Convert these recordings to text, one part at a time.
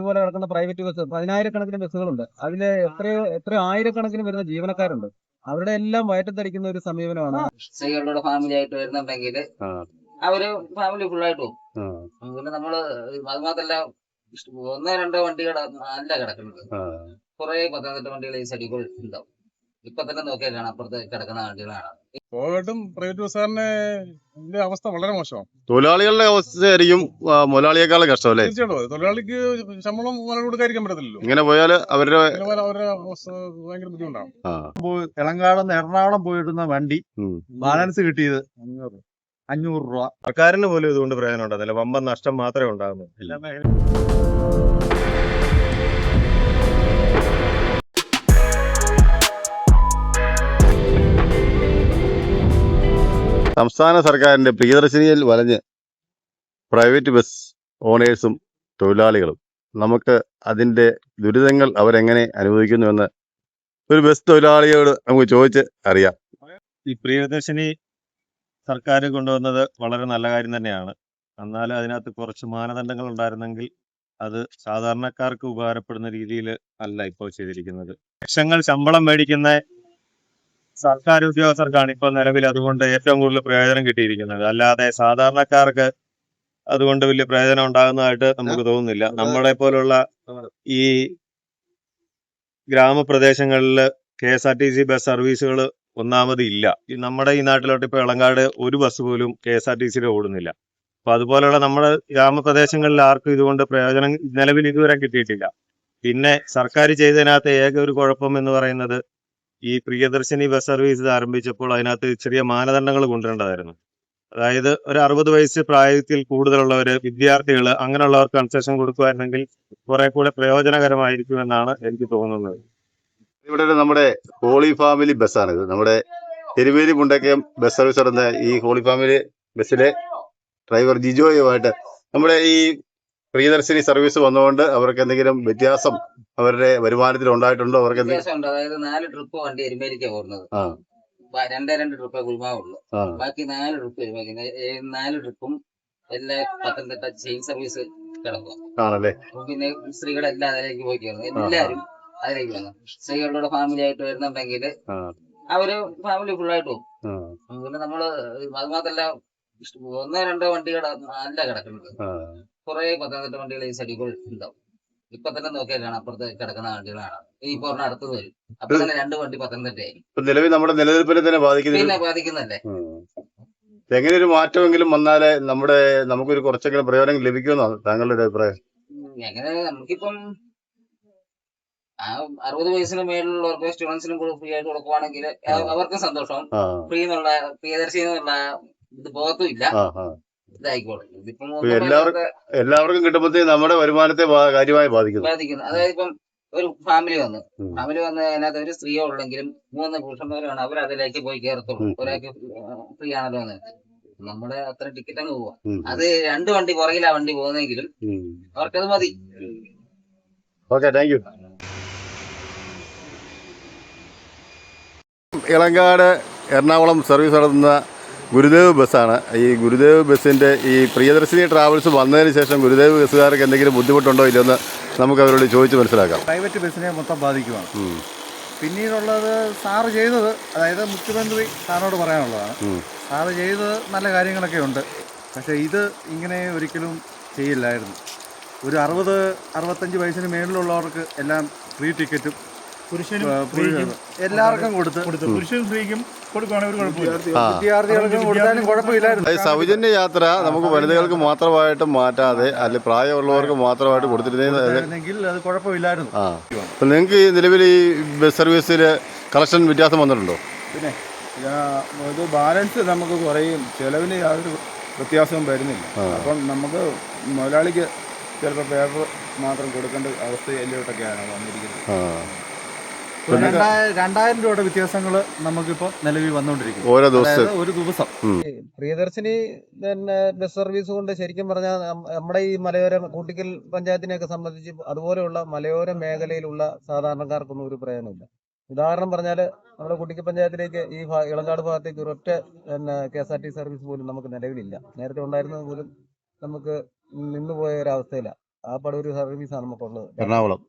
ഇതുപോലെ കിടക്കുന്ന private bus 10,000-കണക്കിന് ബസ്സുകളുണ്ട്. അതില് എത്രയോ ആയിരക്കണക്കിന് വരുന്ന ജീവനക്കാരുണ്ട്. അവരുടെ എല്ലാം വയറ്റത്തടിക്കുന്ന ഒരു സമീപനമാണ്. സ്ത്രീകളുടെ ഫാമിലി ആയിട്ട് വരുന്നുണ്ടെങ്കിൽ അവര് ഫാമിലി ഫുള്ളായിട്ട് പോകും. പിന്നെ നമ്മള് അത് മാത്രല്ല, ഒന്നോ രണ്ടോ വണ്ടികൾ അല്ല കിടക്കുന്നത്. കുറെ 17 വണ്ടികൾ ഈ സൈഡിൽ ഉണ്ടാവും. ഇപ്പൊ തന്നെ നോക്കിയാൽ കാണാം, അപ്പുറത്ത് കിടക്കുന്ന വണ്ടികളാണ്. സ്വാഭാവികമായിട്ടും പ്രൈവറ്റ് ബസ്സുകാരന്റെ അവസ്ഥ വളരെ മോശമാണ്. തൊഴിലാളികളുടെ അവസ്ഥയായിരിക്കും മുതലാളിയേക്കാളും കഷ്ടമല്ലേ? തീർച്ചയായിട്ടും തൊഴിലാളിക്ക് ശമ്പളം കൊടുക്കാതിരിക്കാൻ പറ്റത്തില്ലല്ലോ. ഇങ്ങനെ പോയാൽ അവരുടെ അവസ്ഥ ഭയങ്കര ബുദ്ധിമുട്ടാണ്. എളങ്കാട് നിന്ന് എറണാകുളം പോയിരുന്ന വണ്ടി ബാലൻസ് കിട്ടിയത് 500 രൂപ. സർക്കാരിന് പോലും ഇതുകൊണ്ട് പ്രയോജനം ഉണ്ടാകുന്നില്ല. വമ്പൻ നഷ്ടം മാത്രമേ ഉണ്ടാകുന്നു. സംസ്ഥാന സർക്കാരിന്റെ പ്രിയദർശിനിയിൽ വലഞ്ഞ് പ്രൈവറ്റ് ബസ് ഓണേഴ്സും തൊഴിലാളികളും നമുക്ക് അതിന്റെ ദുരിതങ്ങൾ അവരെങ്ങനെ അനുഭവിക്കുന്നുവെന്ന് ഒരു ബസ് തൊഴിലാളിയോട് നമുക്ക് ചോദിച്ച് അറിയാം. ഈ പ്രിയദർശിനി സർക്കാർ കൊണ്ടുവന്നത് വളരെ നല്ല കാര്യം തന്നെയാണ്. എന്നാലും അതിനകത്ത് കുറച്ച് മാനദണ്ഡങ്ങൾ ഉണ്ടായിരുന്നെങ്കിൽ അത് സാധാരണക്കാർക്ക് ഉപകാരപ്പെടുന്ന രീതിയിൽ അല്ല ഇപ്പോൾ ചെയ്തിരിക്കുന്നത്. ലക്ഷങ്ങൾ ശമ്പളം മേടിക്കുന്ന സർക്കാർ ഉദ്യോഗസ്ഥർക്കാണ് ഇപ്പോൾ നിലവിൽ അതുകൊണ്ട് ഏറ്റവും കൂടുതൽ പ്രയോജനം കിട്ടിയിരിക്കുന്നത്. അല്ലാതെ സാധാരണക്കാർക്ക് അതുകൊണ്ട് വലിയ പ്രയോജനം ഉണ്ടാകുന്നതായിട്ട് നമുക്ക് തോന്നുന്നില്ല. നമ്മളെ പോലുള്ള ഈ ഗ്രാമപ്രദേശങ്ങളിൽ KSRTC ബസ് സർവീസുകൾ ഒന്നാമത് ഇല്ല. നമ്മുടെ ഈ നാട്ടിലോട്ട് ഇപ്പോൾ എളങ്കാട് ഒരു ബസ് പോലും KSRTCയിൽ ഓടുന്നില്ല. അപ്പൊ അതുപോലെയുള്ള നമ്മുടെ ഗ്രാമപ്രദേശങ്ങളിൽ ആർക്കും ഇതുകൊണ്ട് പ്രയോജനം നിലവിൽ ഇതുവരെ കിട്ടിയിട്ടില്ല. പിന്നെ സർക്കാർ ചെയ്തതിനകത്ത് ഏക ഒരു കുഴപ്പം എന്ന് പറയുന്നത്, ഈ പ്രിയദർശിനി ബസ് സർവീസ് ആരംഭിച്ചപ്പോൾ അതിനകത്ത് ചെറിയ മാനദണ്ഡങ്ങൾ കൊണ്ടുവരേണ്ടതായിരുന്നു. അതായത് ഒരു 60 വയസ്സ് പ്രായത്തിൽ കൂടുതലുള്ളവര്, വിദ്യാർത്ഥികൾ, അങ്ങനെയുള്ളവർക്ക് കൺസെഷൻ കൊടുക്കുമായിരുന്നെങ്കിൽ കുറെ കൂടെ പ്രയോജനകരമായിരിക്കുമെന്നാണ് എനിക്ക് തോന്നുന്നത്. ഇവിടെ നമ്മുടെ ഹോളി ഫാമിലി ബസ്സാണിത്. നമ്മുടെ എരുമേലി മുണ്ടക്കയം ബസ് സർവീസ് നടന്ന ഈ ഹോളി ഫാമിലി ബസ്സിലെ ഡ്രൈവർ ജിജോയുമായിട്ട് നമ്മുടെ ഈ പ്രിയദർശിനി സർവീസ് വന്നുകൊണ്ട് അവർക്ക് എന്തെങ്കിലും വ്യത്യാസം അവരുടെ വരുമാനത്തിൽ ഉണ്ടായിട്ടുണ്ടോ? അവർക്ക് വ്യത്യാസമുണ്ട്. അതായത് 4 ട്രിപ്പ് വണ്ടി എരുമേലിക്കാ പോകുന്നത്. 2 ട്രിപ്പേ കുൽമാവുള്ളൂ. ബാക്കി 4 ട്രിപ്പ് 4 ട്രിപ്പും എല്ലാ പത്തനംതിട്ട ചെയിൻ സർവീസ് കിടക്കും ആണല്ലേ. പിന്നെ സ്ത്രീകളെല്ലാം അതിലേക്ക് പോയി കയറുന്നു. എല്ലാരും അതിലേക്ക് വന്നു. സ്ത്രീകളുടെ ഫാമിലി ആയിട്ട് വരുന്നുണ്ടെങ്കിൽ അവര് ഫാമിലി ഫുള്ളായിട്ട് പോകും. പിന്നെ നമ്മള് അത് മാത്രല്ല, ഒന്നോ രണ്ടോ വണ്ടികൾ അല്ല കിടക്കുന്നത്. കുറെ 17 വണ്ടികൾ ഈ സൈഡിൽ ഉണ്ടാവും. ഇപ്പൊ തന്നെ നോക്കിയാൽ കാണാം, അപ്പുറത്ത് കിടക്കുന്ന വണ്ടികളാണ്. ഇപ്പൊ ഒരെണ്ണം അടുത്തത് വരും. അപ്പൊ തന്നെ 2 വണ്ടി പത്തനംതിട്ടയായി. നിലവിൽ നമ്മുടെ നിലനിൽപ്പിനെ തന്നെ ബാധിക്കുന്നല്ലേ. എങ്ങനെ ഒരു മാറ്റമെങ്കിലും വന്നാലേ നമുക്കൊരു കുറച്ചെങ്കിലും പ്രയോജനം ലഭിക്കുമെന്നാണ് താങ്കളുടെ ഒരു അഭിപ്രായം? എങ്ങനെ നമുക്കിപ്പം 60 വയസ്സിന് മേലുള്ള സ്റ്റുഡൻസിനും ഫ്രീ ആയിട്ട് കൊടുക്കുവാണെങ്കിൽ അവർക്കും സന്തോഷം. പ്രിയദർശി എന്നുള്ള ഇത് ബോധവും ഇല്ല. ഇതായിക്കോളും. ഇതിപ്പം എല്ലാവർക്കും കിട്ടുമ്പോഴത്തേക്ക് നമ്മുടെ വരുമാനത്തെ കാര്യമായി ബാധിക്കുന്നു. അതായത് ഇപ്പം ഒരു ഫാമിലി വന്ന് അതിനകത്ത് ഒരു സ്ത്രീയോ ഉള്ളെങ്കിലും 3 പുരുഷന്മാരാണ്, അവർ അതിലേക്ക് പോയി കയറത്തുള്ളൂ. ഒരാൾക്ക് ഫ്രീ ആണല്ലോ എന്ന്. നമ്മുടെ അത്ര ടിക്കറ്റ് അങ്ങ് പോവാ. അത് 2 വണ്ടി പുറകിലാ വണ്ടി പോകുന്നെങ്കിലും അവർക്കത് മതി. Okay, thank you. Ilankadu Ernakulam service നടത്തുന്ന ഗുരുദേവ് ബസ്സാണ്. ഈ ഗുരുദേവ് ബസ്സിൻ്റെ ഈ പ്രിയദർശിനി ട്രാവൽസ് വന്നതിന് ശേഷം ഗുരുദേവ് ബസ്സുകാർക്ക് എന്തെങ്കിലും ബുദ്ധിമുട്ടുണ്ടോ ഇല്ലെന്ന് നമുക്ക് അവരോട് ചോദിച്ച് മനസ്സിലാക്കാം. പ്രൈവറ്റ് ബസ്സിനെ മൊത്തം ബാധിക്കുവാണ്. പിന്നീടുള്ളത് സാറ് ചെയ്തത്, അതായത് മുഖ്യമന്ത്രി സാറിനോട് പറയാനുള്ളതാണ്. സാറ് ചെയ്തത് നല്ല കാര്യങ്ങളൊക്കെ ഉണ്ട്. പക്ഷേ ഇത് ഇങ്ങനെ ഒരിക്കലും ചെയ്യില്ലായിരുന്നു. ഒരു 60-65 വയസ്സിന് മേളിലുള്ളവർക്ക് എല്ലാം ഫ്രീ ടിക്കറ്റും എല്ലാവർക്കും കൊടുത്ത് പുരുഷനും സ്ത്രീക്കും കൊടുക്കുകയാണെങ്കിൽ ഒരു കുഴപ്പമില്ല. വിദ്യാർത്ഥികൾക്കും കൊടുത്താലും കുഴപ്പമില്ലായിരുന്നു. സൗജന്യ യാത്ര നമുക്ക് വനിതകൾക്ക് മാത്രമായിട്ട് മാറ്റാതെ അല്ലെ പ്രായമുള്ളവർക്ക് മാത്രമായിട്ട് കൊടുത്തിരുന്നെങ്കിൽ അത് കുഴപ്പമില്ലായിരുന്നു. അപ്പം നിങ്ങൾക്ക് ഈ നിലവിൽ ഈ ബസ് സർവീസിൽ കളക്ഷൻ വ്യത്യാസം വന്നിട്ടുണ്ടോ? പിന്നെ ഇത് ബാലൻസ് നമുക്ക് കുറയും, ചെലവിന് യാതൊരു വ്യത്യാസവും വരുന്നില്ല. അപ്പം നമുക്ക് മുതലാളിക്ക് ചിലപ്പോൾ പേപ്പർ മാത്രം കൊടുക്കേണ്ട അവസ്ഥയിലോട്ടൊക്കെയാണ് വന്നിരിക്കുന്നത്. 2000 രൂപയുടെ വ്യത്യാസങ്ങൾ നമുക്കിപ്പോൾ നിലവിൽ വന്നുകൊണ്ടിരിക്കും ഓരോ ദിവസം. ഒരു ദിവസം പ്രിയദർശിനി തന്നെ ബസ് സർവീസ് കൊണ്ട് ശരിക്കും പറഞ്ഞാൽ നമ്മുടെ ഈ മലയോര കൂട്ടിക്കൽ പഞ്ചായത്തിനെയൊക്കെ സംബന്ധിച്ച് അതുപോലെയുള്ള മലയോര മേഖലയിലുള്ള സാധാരണക്കാർക്കൊന്നും ഒരു പ്രയോജനമില്ല. ഉദാഹരണം പറഞ്ഞാൽ നമ്മുടെ കുട്ടിക്കൽ പഞ്ചായത്തിലേക്ക് ഈ ഇളങ്കാട് ഭാഗത്തേക്ക് ഒരൊറ്റ KSRTC സർവീസ് പോലും നമുക്ക് നിലവിലില്ല. നേരത്തെ ഉണ്ടായിരുന്നത് പോലും നമുക്ക് നിന്നുപോയ ഒരവസ്ഥയിലാണ്. ആ ഒരു സർവീസാണ് നമുക്കുള്ളത്. എറണാകുളം.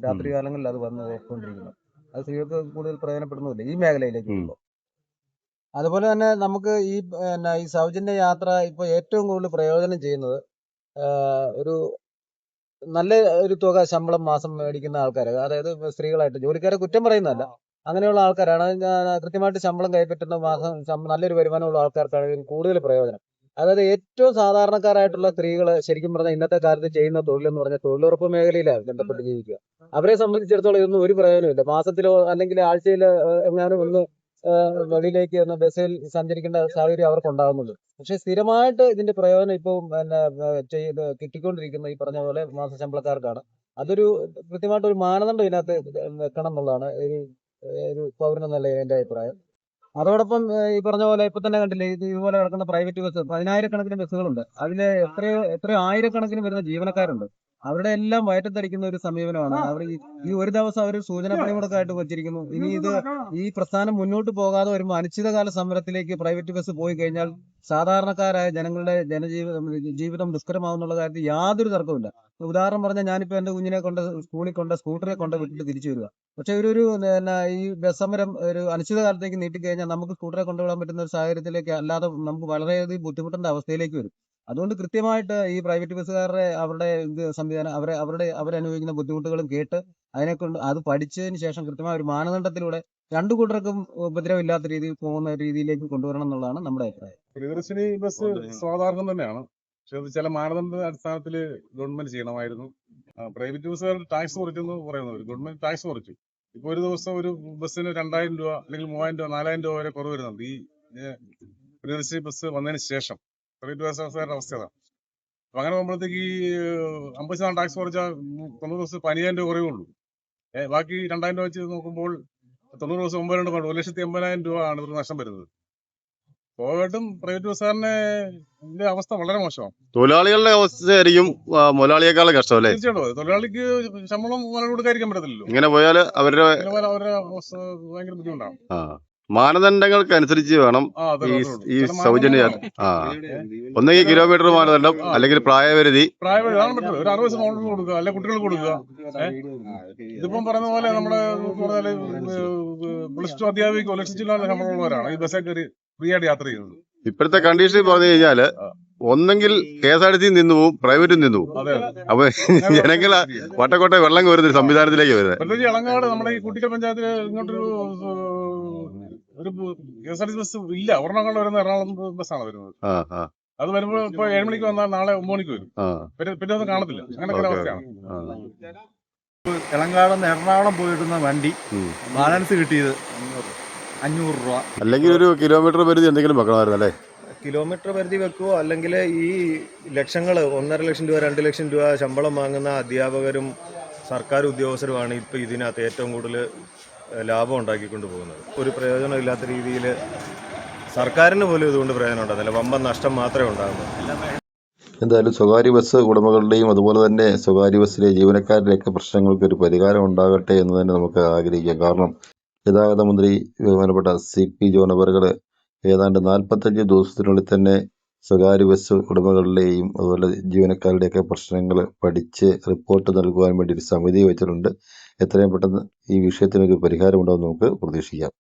രാത്രി കാലങ്ങളിൽ അത് വന്ന് പോയിക്കൊണ്ടിരിക്കുന്നത്. അത് സ്ത്രീകൾക്ക് കൂടുതൽ പ്രയോജനപ്പെടുന്നില്ല ഈ മേഖലയിലേക്ക് വരുമ്പോൾ. അതുപോലെ തന്നെ നമുക്ക് ഈ സൗജന്യ യാത്ര ഇപ്പൊ ഏറ്റവും കൂടുതൽ പ്രയോജനം ചെയ്യുന്നത് ഒരു നല്ല ഒരു തുക ശമ്പളം മാസം മേടിക്കുന്ന ആൾക്കാർ, അതായത് സ്ത്രീകളായിട്ട്, ജോലിക്കാരെ കുറ്റം പറയുന്നതല്ല, അങ്ങനെയുള്ള ആൾക്കാരാണ്. കൃത്യമായിട്ട് ശമ്പളം കൈപ്പറ്റുന്ന മാസം നല്ലൊരു വരുമാനമുള്ള ആൾക്കാർക്കാണ് ഇതിന് കൂടുതൽ പ്രയോജനം. അതായത് ഏറ്റവും സാധാരണക്കാരായിട്ടുള്ള സ്ത്രീകൾ ശരിക്കും പറഞ്ഞാൽ ഇന്നത്തെ കാലത്ത് ചെയ്യുന്ന തൊഴിലെന്ന് പറഞ്ഞാൽ തൊഴിലുറപ്പ് മേഖലയിലാണ് ബന്ധപ്പെട്ട് ജീവിക്കുക. അവരെ സംബന്ധിച്ചിടത്തോളം ഇതൊന്നും ഒരു പ്രയോജനമില്ല. മാസത്തിലോ അല്ലെങ്കിൽ ആഴ്ചയിലോ എങ്ങാനും ഒന്ന് വെളിയിലേക്ക് ബസ്സിൽ സഞ്ചരിക്കേണ്ട സാഹചര്യം അവർക്ക് ഉണ്ടാകുന്നുള്ളൂ. പക്ഷെ സ്ഥിരമായിട്ട് ഇതിന്റെ പ്രയോജനം ഇപ്പോൾ കിട്ടിക്കൊണ്ടിരിക്കുന്ന ഈ പറഞ്ഞ പോലെ മാസശമ്പളക്കാർക്കാണ്. അതൊരു കൃത്യമായിട്ട് ഒരു മാനദണ്ഡം ഇതിനകത്ത് വെക്കണം എന്നുള്ളതാണ് ഒരു പൗരനെന്നുള്ള എന്റെ അഭിപ്രായം. അതോടൊപ്പം ഈ പറഞ്ഞ പോലെ ഇപ്പൊ തന്നെ കണ്ടില്ലേ, ഇതുപോലെ കിടക്കുന്ന പ്രൈവറ്റ് ബസ് 10,000-കണക്കിന് ബസ്സുകളുണ്ട്. അതില് എത്രയോ ആയിരക്കണക്കിന് വരുന്ന ജീവനക്കാരുണ്ട്. അവരുടെ എല്ലാം വയറ്റത്തടിക്കുന്ന ഒരു സമീപനമാണ്. അവർ ഈ ഒരു ദിവസം അവർ സൂചന പണിമുടക്കായിട്ട് വച്ചിരിക്കുന്നു. ഇനി ഈ പ്രസ്ഥാനം മുന്നോട്ട് പോകാതെ വരുമ്പോൾ അനിശ്ചിതകാല സമരത്തിലേക്ക് പ്രൈവറ്റ് ബസ് പോയി കഴിഞ്ഞാൽ സാധാരണക്കാരായ ജനങ്ങളുടെ ജീവിതം ദുഷ്കരമാവുന്നുള്ള കാര്യത്തിൽ യാതൊരു തർക്കവുമില്ല. ഉദാഹരണം പറഞ്ഞാൽ ഞാനിപ്പോ എന്റെ കുഞ്ഞിനെ സ്കൂളിൽ സ്കൂട്ടറെ വിട്ടിട്ട് തിരിച്ചു വരിക. പക്ഷെ ഈ ബസ് സമരം ഒരു അനിശ്ചിതകാലത്തേക്ക് നീട്ടിക്കഴിഞ്ഞാൽ നമുക്ക് സ്കൂട്ടറെ കൊണ്ടുവിടാൻ പറ്റുന്ന ഒരു സാഹചര്യത്തിലേക്ക് അല്ലാതെ നമുക്ക് വളരെയധികം ബുദ്ധിമുട്ടേണ്ട അവസ്ഥയിലേക്ക് വരും. അതുകൊണ്ട് കൃത്യമായിട്ട് ഈ പ്രൈവറ്റ് ബസ്സുകാരുടെ അവരുടെ സംവിധാനം അവരനുഭവിക്കുന്ന ബുദ്ധിമുട്ടുകളും കേട്ട് അതിനെക്കൊണ്ട് അത് പഠിച്ചതിന് ശേഷം കൃത്യമായ ഒരു മാനദണ്ഡത്തിലൂടെ രണ്ടു കൂട്ടർക്കും ഉപദ്രവമില്ലാത്ത രീതിയിൽ പോകുന്ന രീതിയിലേക്ക് കൊണ്ടുവരണം എന്നുള്ളതാണ് നമ്മുടെ അഭിപ്രായം. പ്രിയദർശിനി ബസ് സ്വാധാരണം തന്നെയാണ്. പക്ഷെ അത് ചില മാനദണ്ഡ അടിസ്ഥാനത്തിൽ ഗവൺമെന്റ് ചെയ്യണമായിരുന്നു. പ്രൈവറ്റ് ബസ്സുകാരുടെ ടാക്സ് കുറച്ചെന്ന് പറയുന്നവർ ഗവൺമെന്റ് ടാക്സ് കുറച്ചു. ഇപ്പൊ ഒരു ദിവസം ഒരു ബസ്സിന് 2,000 രൂപ അല്ലെങ്കിൽ 3,000 രൂപ 4,000 രൂപ വരെ കുറവ് വരുന്നുണ്ട് ഈ പ്രിയദർശിനി ബസ് വന്നതിന് ശേഷം. പ്രൈവറ്റ് ബസ്സുകാരുടെ അവസ്ഥ അതാണ്. അപ്പൊ അങ്ങനെ പോകുമ്പോഴത്തേക്ക് ഈ 50% ടാക്സ് കുറച്ചാൽ 90 ദിവസം 15,000 രൂപ കുറയുള്ളൂ. ബാക്കി 2,000 രൂപ വെച്ച് നോക്കുമ്പോൾ 90 ദിവസം 9,000 രൂപ 1,80,000 രൂപ ആണ് ഇവർക്ക് നഷ്ടം വരുന്നത്. സ്വാഭാവികമായിട്ടും പ്രൈവറ്റ് ബസ്സുകാരന്റെ അവസ്ഥ വളരെ മോശമാണ്. തൊഴിലാളികളുടെ അവസ്ഥയായിരിക്കും മുതലാളിയേക്കാളും കഷ്ടം അല്ലേ? തീർച്ചയായിട്ടും തൊഴിലാളിക്ക് ശമ്പളം വളരെ കൊടുക്കാതിരിക്കാൻ പറ്റത്തില്ലല്ലോ. ഇങ്ങനെ പോയാൽ അവരുടെ അവസ്ഥ ഭയങ്കര ബുദ്ധിമുട്ടാണ്. മാനദണ്ഡങ്ങൾക്ക് അനുസരിച്ച് വേണം ഈ സൗജന്യ ഒന്നെങ്കിൽ കിലോമീറ്റർ മാനദണ്ഡം, അല്ലെങ്കിൽ പ്രായപരിധി. പ്രായപരിധി പറ്റില്ല. ഒരു 60 വയസ്സ് മോളിൽ കൊടുക്കുക, അല്ലെങ്കിൽ കുട്ടികൾക്ക് കൊടുക്കുക. ഇതിപ്പം പറയുന്ന പോലെ നമ്മുടെ +2 അധ്യാപിക 1 ലക്ഷം രൂപ ശമ്പളമുള്ളവരാണ് ഈ ബസ്സിൽ കയറി ഫ്രീ ആയിട്ട് യാത്ര ചെയ്യുന്നത്. ഇപ്പോഴത്തെ കണ്ടീഷൻ പറഞ്ഞു കഴിഞ്ഞാല് ഒന്നെങ്കിൽ KSRTC നിന്ന് പോവും, പ്രൈവറ്റിൽ നിന്ന് പോവും. അപ്പൊ ജനങ്ങൾ വട്ടക്കോട്ട വെള്ളം കോരുന്ന ഒരു സംവിധാനത്തിലേക്ക് വരുന്നത്. പ്രത്യേകിച്ച് ഇളങ്ങാട് നമ്മുടെ ഈ കുട്ടിക്കൽ പഞ്ചായത്തിൽ ഇങ്ങോട്ടൊരു KSRTC ബസ് ഇല്ല. ഒരെണ്ണം വരുന്ന എറണാകുളം ബസ്സാണ് വരുന്നത്. അത് വരുമ്പോൾ ഇപ്പൊ 7 മണിക്ക് വന്നാൽ നാളെ 9 മണിക്ക് വരും. പിന്നെ ഒന്നും കാണത്തില്ല. അങ്ങനെയൊക്കെ അവസ്ഥയാണ്. ഇളങ്കാടെന്ന് എറണാകുളം പോയിരുന്ന വണ്ടി ബാലൻസ് കിട്ടിയത് 500 രൂപ. അല്ലെങ്കിൽ ഒരു കിലോമീറ്റർ പരിധി എന്തെങ്കിലും വെക്കണമായിരുന്നു അല്ലേ? കിലോമീറ്റർ പരിധി വെക്കുവോ, അല്ലെങ്കിൽ ഈ ലക്ഷങ്ങൾ 1.5 ലക്ഷം രൂപ 2 ലക്ഷം രൂപ ശമ്പളം വാങ്ങുന്ന അധ്യാപകരും സർക്കാർ ഉദ്യോഗസ്ഥരുമാണ് ഇപ്പോൾ ഇതിനകത്ത് ഏറ്റവും കൂടുതൽ ലാഭം ഉണ്ടാക്കിക്കൊണ്ട് പോകുന്നത്. ഒരു പ്രയോജനമില്ലാത്ത രീതിയിൽ സർക്കാരിന് പോലും ഇതുകൊണ്ട് പ്രയോജനം ഉണ്ടാകുന്നില്ല. വമ്പൻ നഷ്ടം മാത്രമേ ഉണ്ടാകുന്നുള്ളൂ. എന്തായാലും സ്വകാര്യ ബസ് ഉടമകളുടെയും അതുപോലെ തന്നെ സ്വകാര്യ ബസ്സിലെ ജീവനക്കാരുടെയൊക്കെ പ്രശ്നങ്ങൾക്ക് ഒരു പരിഹാരം ഉണ്ടാകട്ടെ എന്ന് തന്നെ നമുക്ക് ആഗ്രഹിക്കാം. കാരണം ഗതാഗത മന്ത്രി ബഹുമാനപ്പെട്ട CP ജോൺ അവർകൾ ഏതാണ്ട് 45 ദിവസത്തിനുള്ളിൽ തന്നെ സ്വകാര്യ ബസ് ഉടമകളുടെയും അതുപോലെ ജീവനക്കാരുടെയൊക്കെ പ്രശ്നങ്ങൾ പഠിച്ച് റിപ്പോർട്ട് നൽകുവാൻ വേണ്ടി ഒരു സമിതി വെച്ചിട്ടുണ്ട്. എത്രയും പെട്ടെന്ന് ഈ വിഷയത്തിനൊരു പരിഹാരം ഉണ്ടാകുമെന്ന് നമുക്ക് പ്രതീക്ഷിക്കാം.